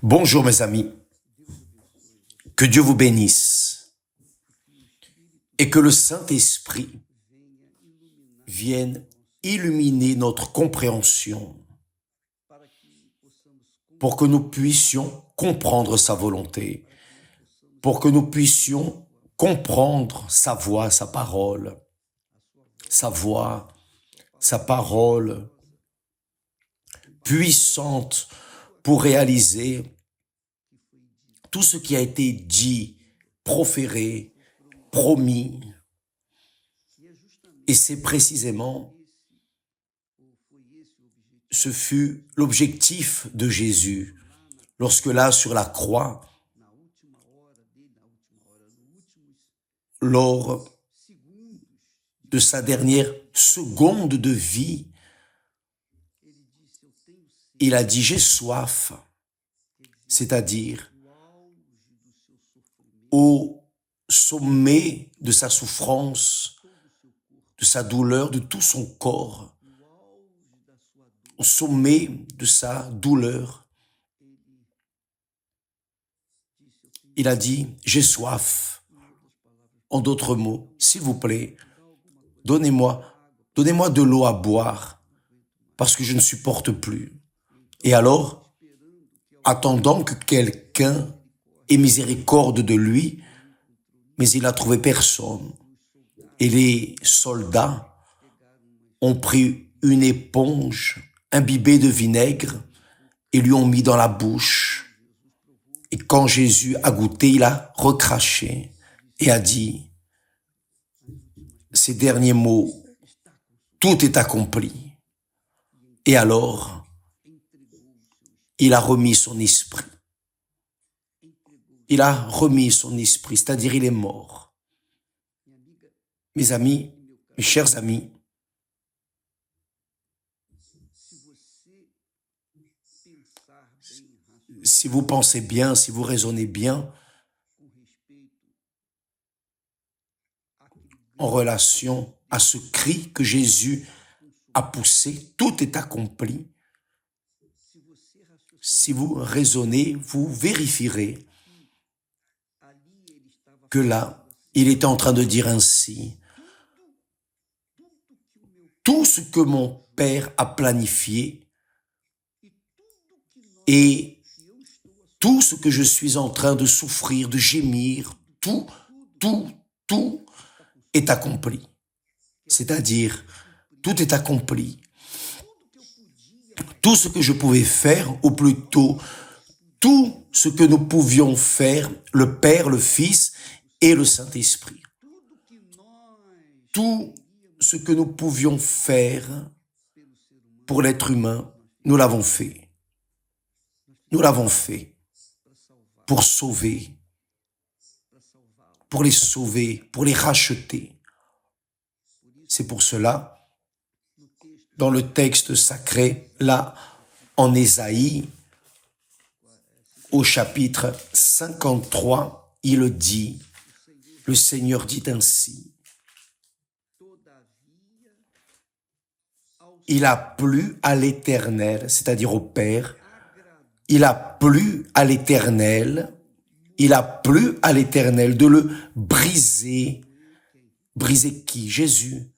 Bonjour mes amis, que Dieu vous bénisse et que le Saint-Esprit vienne illuminer notre compréhension pour que nous puissions comprendre sa volonté, pour que nous puissions comprendre sa voix, sa parole, sa voix, sa parole puissante pour réaliser tout ce qui a été dit, proféré, promis. Et c'est précisément, ce fut l'objectif de Jésus lorsque là, sur la croix, lors de sa dernière seconde de vie, il a dit « j'ai soif », c'est-à-dire au sommet de sa souffrance, de sa douleur, de tout son corps, au sommet de sa douleur, il a dit « j'ai soif ». En d'autres mots, s'il vous plaît, donnez-moi de l'eau à boire, parce que je ne supporte plus. Et alors, attendant que quelqu'un ait miséricorde de lui, mais il n'a trouvé personne. Et les soldats ont pris une éponge imbibée de vinaigre et lui ont mis dans la bouche. Et quand Jésus a goûté, il a recraché et a dit ces derniers mots, « Tout est accompli ». Et alors, il a remis son esprit. Il a remis son esprit, c'est-à-dire il est mort. Mes amis, mes chers amis, si vous pensez bien, si vous raisonnez bien, en relation à ce cri que Jésus a poussé, tout est accompli. Si vous raisonnez, vous vérifierez que là, il était en train de dire ainsi, tout ce que mon Père a planifié et tout ce que je suis en train de souffrir, de gémir, tout est accompli. C'est-à-dire, tout est accompli. Tout ce que je pouvais faire, ou plutôt, tout ce que nous pouvions faire, le Père, le Fils et le Saint-Esprit. Tout ce que nous pouvions faire pour l'être humain, nous l'avons fait. Nous l'avons fait pour sauver, pour les sauver, pour les racheter. C'est pour cela, dans le texte sacré, là, en Ésaïe, au chapitre 53, il dit, le Seigneur dit ainsi, il a plu à l'Éternel, c'est-à-dire au Père, il a plu à l'Éternel de le briser. Briser qui? Jésus.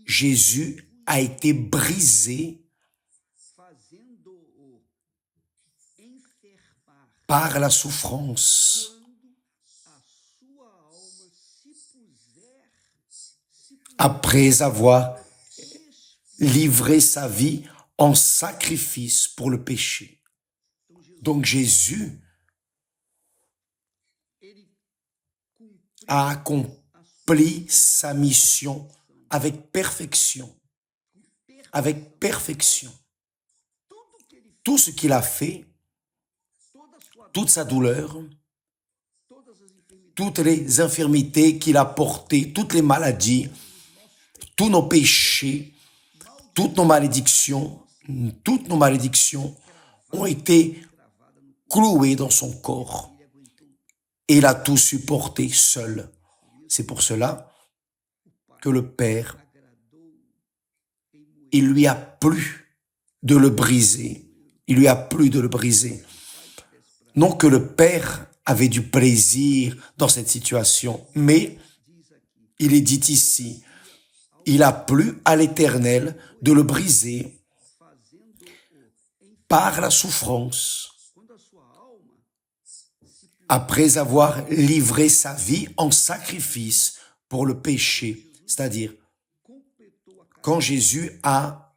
Jésus a été brisé par la souffrance. Après avoir livré sa vie en sacrifice pour le péché. Donc Jésus a accompli sa mission avec perfection. Avec perfection. Tout ce qu'il a fait, toute sa douleur, toutes les infirmités qu'il a portées, toutes les maladies, tous nos péchés, toutes nos malédictions ont été clouées dans son corps. Et il a tout supporté seul. C'est pour cela que le Père, il lui a plu de le briser. Il lui a plu de le briser. Non que le Père avait du plaisir dans cette situation, mais il est dit ici, il a plu à l'Éternel de le briser par la souffrance, après avoir livré sa vie en sacrifice pour le péché. C'est-à-dire, quand Jésus a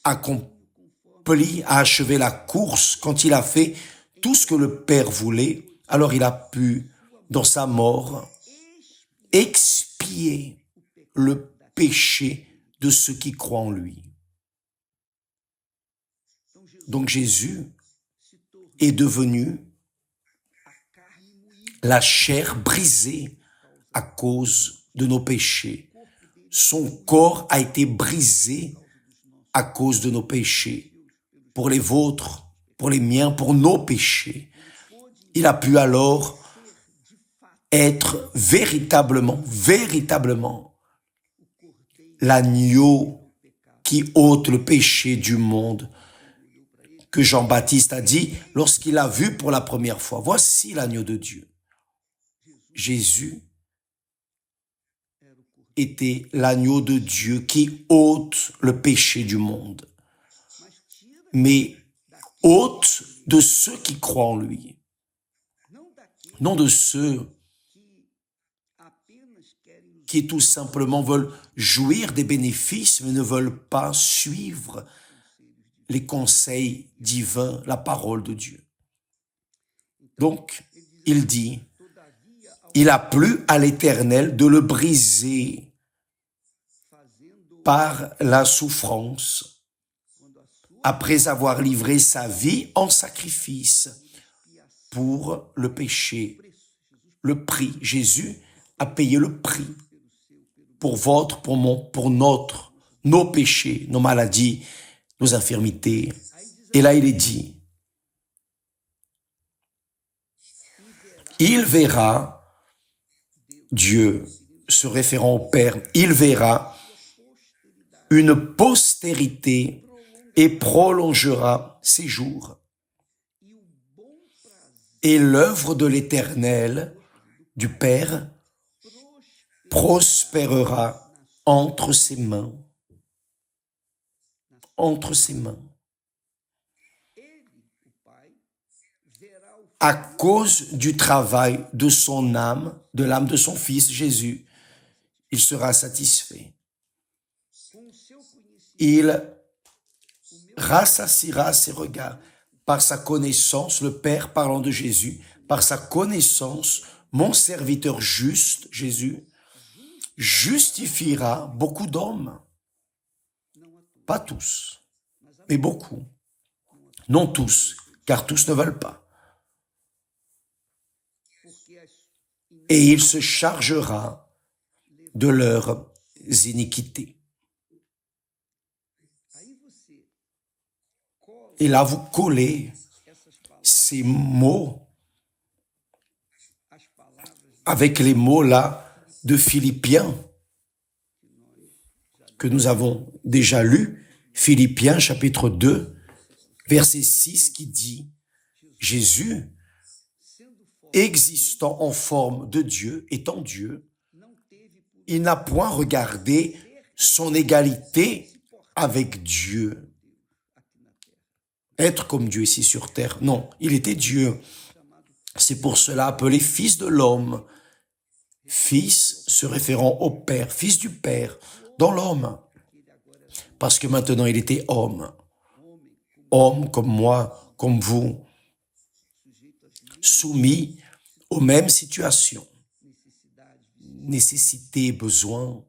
accompli, a achevé la course, quand il a fait tout ce que le Père voulait, alors il a pu, dans sa mort, expier le péché de ceux qui croient en lui. Donc Jésus est devenu la chair brisée à cause de nos péchés. Son corps a été brisé à cause de nos péchés, pour les vôtres, pour les miens, pour nos péchés. Il a pu alors être véritablement l'agneau qui ôte le péché du monde, que Jean-Baptiste a dit lorsqu'il a vu pour la première fois. Voici l'agneau de Dieu. Jésus était l'agneau de Dieu qui ôte le péché du monde, mais ôte de ceux qui croient en lui, non de ceux qui tout simplement veulent jouir des bénéfices, mais ne veulent pas suivre les conseils divins, la parole de Dieu. Donc, il dit, il a plu à l'Éternel de le briser par la souffrance, après avoir livré sa vie en sacrifice pour le péché. Le prix, Jésus a payé le prix pour votre, pour notre, nos péchés, nos maladies, nos infirmités. Et là, il est dit, il verra, Dieu, se référant au Père, il verra une postérité et prolongera ses jours. Et l'œuvre de l'Éternel, du Père, prospérera entre ses mains. Entre ses mains. À cause du travail de son âme, de l'âme de son Fils Jésus, il sera satisfait. Il rassasiera ses regards par sa connaissance, le Père parlant de Jésus, par sa connaissance, mon serviteur juste, Jésus, justifiera beaucoup d'hommes. Pas tous, mais beaucoup. Non tous, car tous ne veulent pas. Et il se chargera de leurs iniquités. Et là, vous collez ces mots avec les mots là de Philippiens que nous avons déjà lus, Philippiens chapitre 2, verset 6 qui dit « Jésus, existant en forme de Dieu, étant Dieu, il n'a point regardé son égalité avec Dieu. » Être comme Dieu ici sur terre. Non, il était Dieu. C'est pour cela appelé fils de l'homme. Fils se référant au Père, fils du Père, dans l'homme. Parce que maintenant il était homme. Homme comme moi, comme vous. Soumis aux mêmes situations. Nécessité, besoin.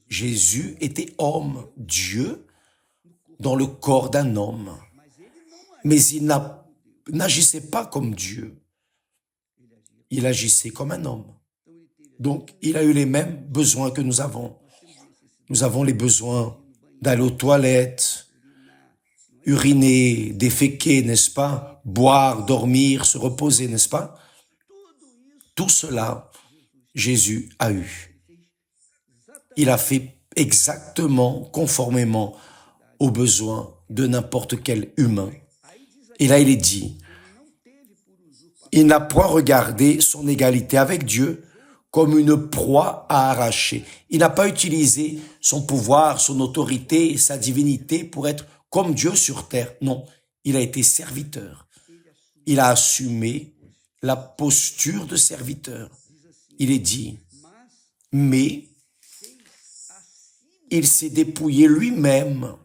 Jésus était homme, Dieu, dans le corps d'un homme. Mais il n'agissait pas comme Dieu. Il agissait comme un homme. Donc, il a eu les mêmes besoins que nous avons. Nous avons les besoins d'aller aux toilettes, uriner, déféquer, n'est-ce pas? Boire, dormir, se reposer, n'est-ce pas? Tout cela, Jésus a eu. Il a fait exactement, conformément aux besoins de n'importe quel humain. Et là, il est dit, Il n'a point regardé son égalité avec Dieu comme une proie à arracher. Il n'a pas utilisé son pouvoir, son autorité, sa divinité pour être comme Dieu sur terre. Non, il a été serviteur. Il a assumé la posture de serviteur. Il est dit, mais il s'est dépouillé lui-même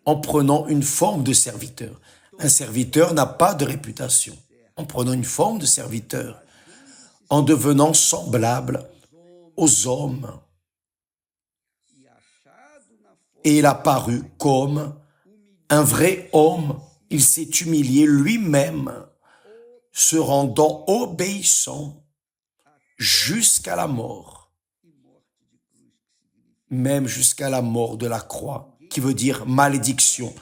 en prenant une forme de serviteur. Un serviteur n'a pas de réputation. En prenant une forme de serviteur, en devenant semblable aux hommes. Et il a paru comme un vrai homme. Il s'est humilié lui-même, se rendant obéissant jusqu'à la mort. Même jusqu'à la mort de la croix, qui veut dire malédiction.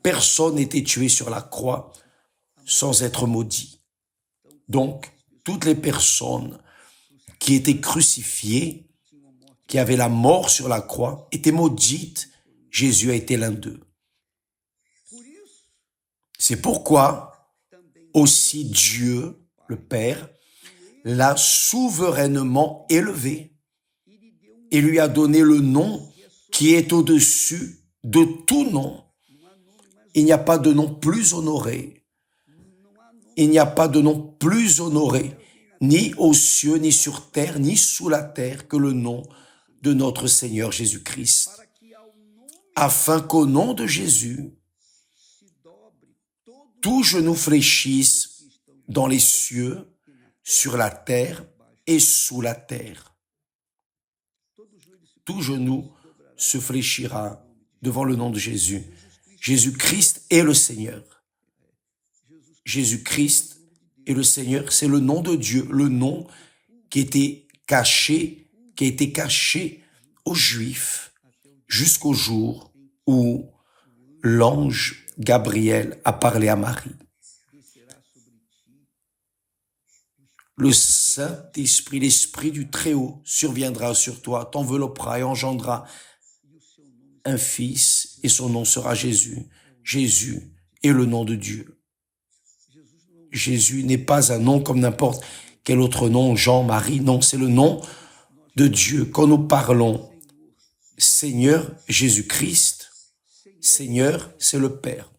Personne n'était tué sur la croix sans être maudit. Donc, toutes les personnes qui étaient crucifiées, qui avaient la mort sur la croix, étaient maudites. Jésus a été l'un d'eux. C'est pourquoi aussi Dieu, le Père, l'a souverainement élevé et lui a donné le nom qui est au-dessus de tout nom. Il n'y a pas de nom plus honoré. Il n'y a pas de nom plus honoré, ni aux cieux, ni sur terre, ni sous la terre, que le nom de notre Seigneur Jésus-Christ. Afin qu'au nom de Jésus, tout genou fléchisse dans les cieux, sur la terre et sous la terre. Tout genou se fléchira devant le nom de Jésus. Jésus-Christ est le Seigneur. Jésus-Christ est le Seigneur, c'est le nom de Dieu, le nom qui a été caché aux Juifs jusqu'au jour où l'ange Gabriel a parlé à Marie. Le Saint-Esprit, l'Esprit du Très-Haut surviendra sur toi, t'enveloppera et engendra un fils et son nom sera Jésus. Jésus est le nom de Dieu. Jésus n'est pas un nom comme n'importe quel autre nom, Jean, Marie, non, c'est le nom de Dieu. Quand nous parlons Seigneur Jésus-Christ, Seigneur, c'est le Père.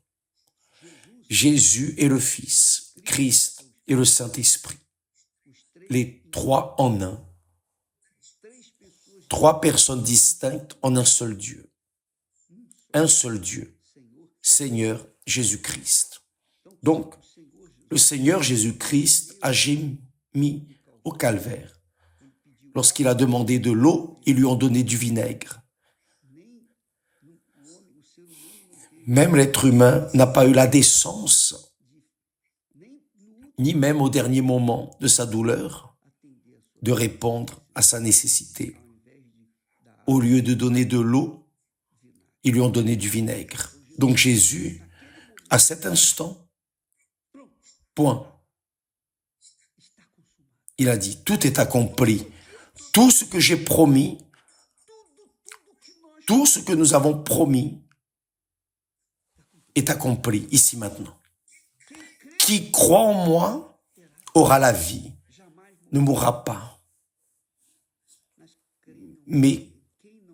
Jésus est le Fils, Christ est le Saint-Esprit. Les trois en un. Trois personnes distinctes en un seul Dieu. Un seul Dieu, Seigneur Jésus-Christ. Donc, le Seigneur Jésus-Christ a gémi au calvaire. Lorsqu'il a demandé de l'eau, ils lui ont donné du vinaigre. Même l'être humain n'a pas eu la décence, ni même au dernier moment de sa douleur, de répondre à sa nécessité. Au lieu de donner de l'eau, ils lui ont donné du vinaigre. Donc Jésus, à cet instant, point. Il a dit, tout est accompli. Tout ce que j'ai promis, tout ce que nous avons promis est accompli ici maintenant. Qui croit en moi aura la vie, ne mourra pas. Mais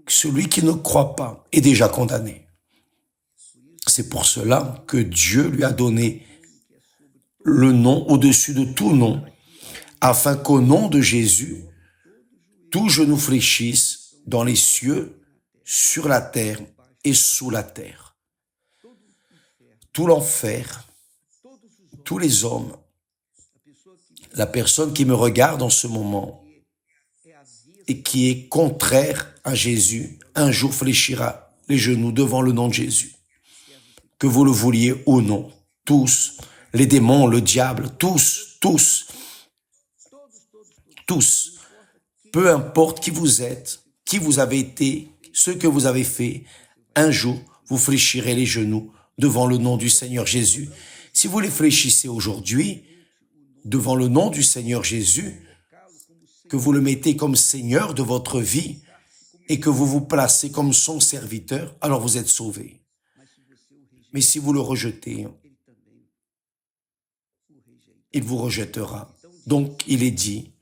celui qui ne croit pas est déjà condamné. C'est pour cela que Dieu lui a donné le nom au-dessus de tout nom, afin qu'au nom de Jésus, tout genou fléchisse dans les cieux, sur la terre et sous la terre. Tout l'enfer, tous les hommes, la personne qui me regarde en ce moment et qui est contraire à Jésus, un jour fléchira les genoux devant le nom de Jésus. Que vous le vouliez ou non, tous, les démons, le diable, tous, peu importe qui vous êtes, qui vous avez été, ce que vous avez fait, un jour, vous fléchirez les genoux devant le nom du Seigneur Jésus. Si vous les fléchissez aujourd'hui, devant le nom du Seigneur Jésus, que vous le mettez comme Seigneur de votre vie et que vous vous placez comme son serviteur, alors vous êtes sauvés. Mais si vous le rejetez, il vous rejettera. Donc, il est dit,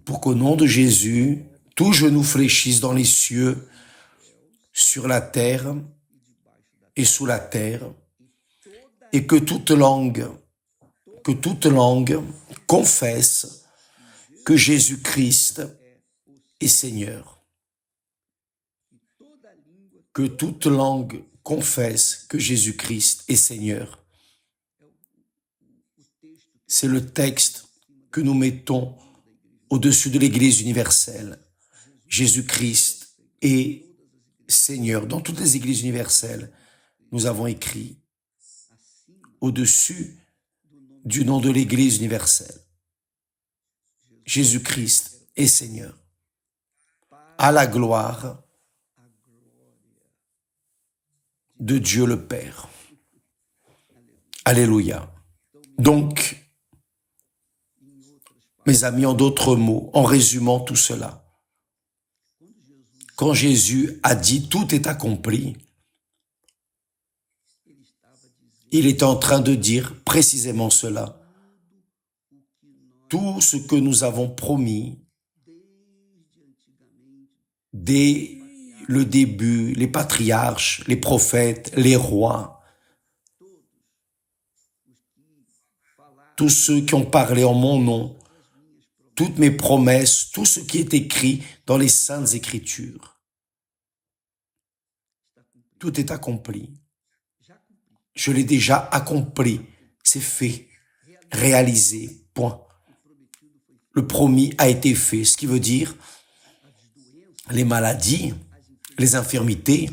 pour qu'au nom de Jésus, tout genou fléchisse dans les cieux, sur la terre et sous la terre, et que toute langue confesse que Jésus-Christ est Seigneur. Que toute langue confesse que Jésus-Christ est Seigneur. C'est le texte que nous mettons au-dessus de l'Église universelle. Jésus-Christ est Seigneur. Dans toutes les Églises universelles, nous avons écrit au-dessus du nom de l'Église universelle. Jésus-Christ est Seigneur. À la gloire de Dieu le Père. Alléluia. Donc, mes amis, en d'autres mots, en résumant tout cela, quand Jésus a dit « tout est accompli », il est en train de dire précisément cela. Tout ce que nous avons promis dès le début, les patriarches, les prophètes, les rois, tous ceux qui ont parlé en mon nom, toutes mes promesses, tout ce qui est écrit dans les Saintes Écritures. Tout est accompli. Je l'ai déjà accompli. C'est fait, réalisé, point. Le promis a été fait, ce qui veut dire les maladies, les infirmités,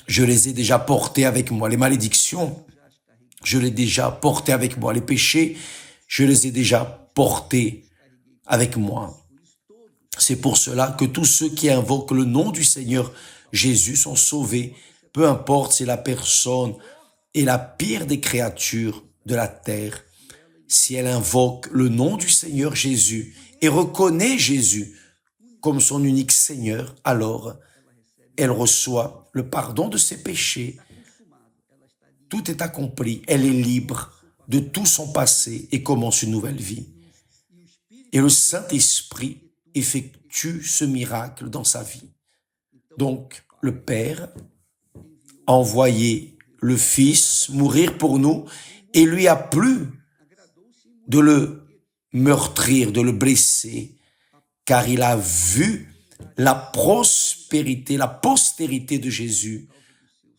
je les ai déjà portées avec moi. Les malédictions, je les ai déjà portées avec moi. Les péchés, je les ai déjà portés avec moi. C'est pour cela que tous ceux qui invoquent le nom du Seigneur Jésus sont sauvés, peu importe si la personne est la pire des créatures de la terre. Si elle invoque le nom du Seigneur Jésus et reconnaît Jésus comme son unique Seigneur, alors elle reçoit le pardon de ses péchés. Tout est accompli. Elle est libre de tout son passé et commence une nouvelle vie. Et le Saint-Esprit effectue ce miracle dans sa vie. Donc, le Père a envoyé le Fils mourir pour nous et lui a plu de le meurtrir, de le blesser, car il a vu la prospérité, la postérité de Jésus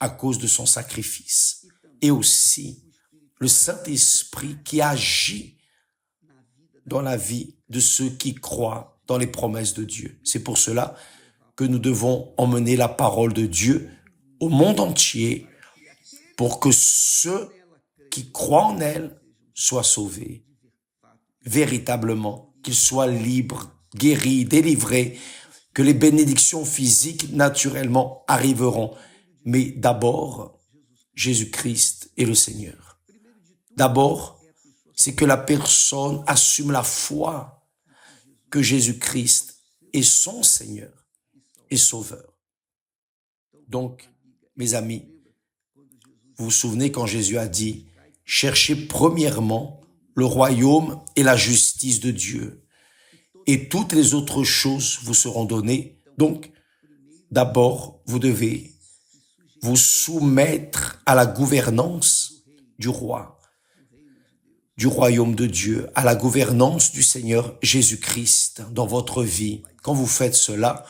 à cause de son sacrifice. Et aussi le Saint-Esprit qui agit dans la vie de ceux qui croient dans les promesses de Dieu. C'est pour cela que nous devons emmener la parole de Dieu au monde entier pour que ceux qui croient en elle soient sauvés. Véritablement, qu'ils soient libres, guéris, délivrés, que les bénédictions physiques naturellement arriveront. Mais d'abord, Jésus-Christ est le Seigneur. D'abord, c'est que la personne assume la foi que Jésus-Christ est son Seigneur et Sauveur. Donc, mes amis, vous vous souvenez quand Jésus a dit « Cherchez premièrement le royaume et la justice de Dieu, et toutes les autres choses vous seront données. » Donc, d'abord, vous devez vous soumettre à la gouvernance du roi, du royaume de Dieu, à la gouvernance du Seigneur Jésus-Christ dans votre vie. Quand vous faites cela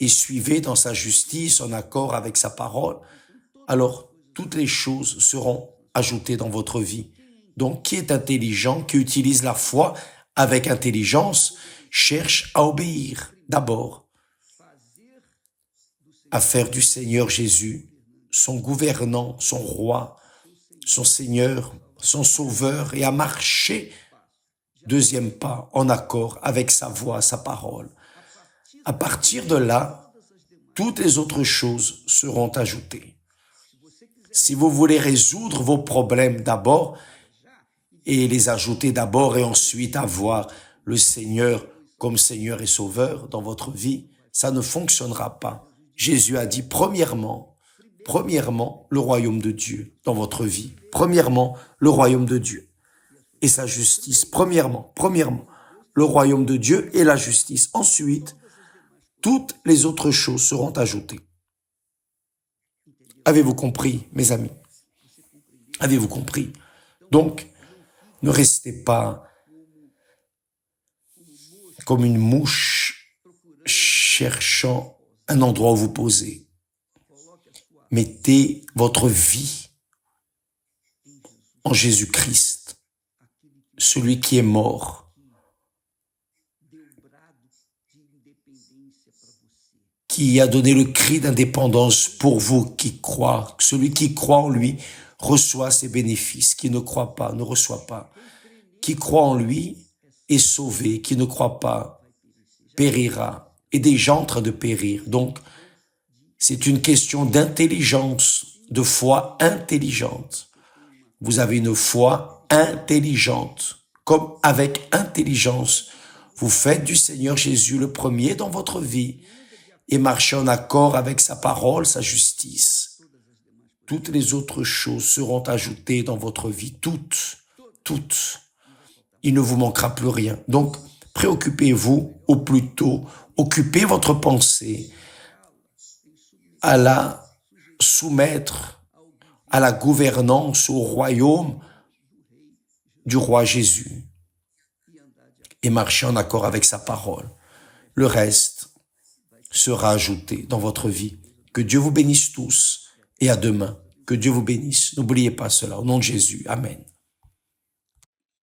et suivez dans sa justice, en accord avec sa parole, alors toutes les choses seront ajoutées dans votre vie. Donc, qui est intelligent, qui utilise la foi avec intelligence, cherche à obéir d'abord, à faire du Seigneur Jésus son gouvernant, son roi, son Seigneur, son Sauveur, et à marcher, deuxième pas, en accord avec sa voix, sa parole. À partir de là, toutes les autres choses seront ajoutées. Si vous voulez résoudre vos problèmes d'abord, et les ajouter d'abord et ensuite avoir le Seigneur comme Seigneur et Sauveur dans votre vie, ça ne fonctionnera pas. Jésus a dit, premièrement, premièrement, le royaume de Dieu dans votre vie. Premièrement, le royaume de Dieu et sa justice. Premièrement, le royaume de Dieu et la justice. Ensuite, toutes les autres choses seront ajoutées. Avez-vous compris, mes amis? Avez-vous compris? Donc, ne restez pas comme une mouche cherchant un endroit où vous poser. Mettez votre vie en Jésus-Christ, celui qui est mort, qui a donné le cri d'indépendance pour vous qui croyez. Celui qui croit en lui reçoit ses bénéfices. Qui ne croit pas ne reçoit pas. Qui croit en lui est sauvé. Qui ne croit pas périra. Et déjà en train de périr. Donc, c'est une question d'intelligence, de foi intelligente. Vous avez une foi intelligente. Comme avec intelligence, vous faites du Seigneur Jésus le premier dans votre vie et marchez en accord avec sa parole, sa justice. Toutes les autres choses seront ajoutées dans votre vie. Toutes. Il ne vous manquera plus rien. Donc, préoccupez-vous au plus tôt. Occupez votre pensée à la soumettre à la gouvernance, au royaume du roi Jésus et marcher en accord avec sa parole. Le reste sera ajouté dans votre vie. Que Dieu vous bénisse tous et à demain. Que Dieu vous bénisse. N'oubliez pas cela. Au nom de Jésus. Amen.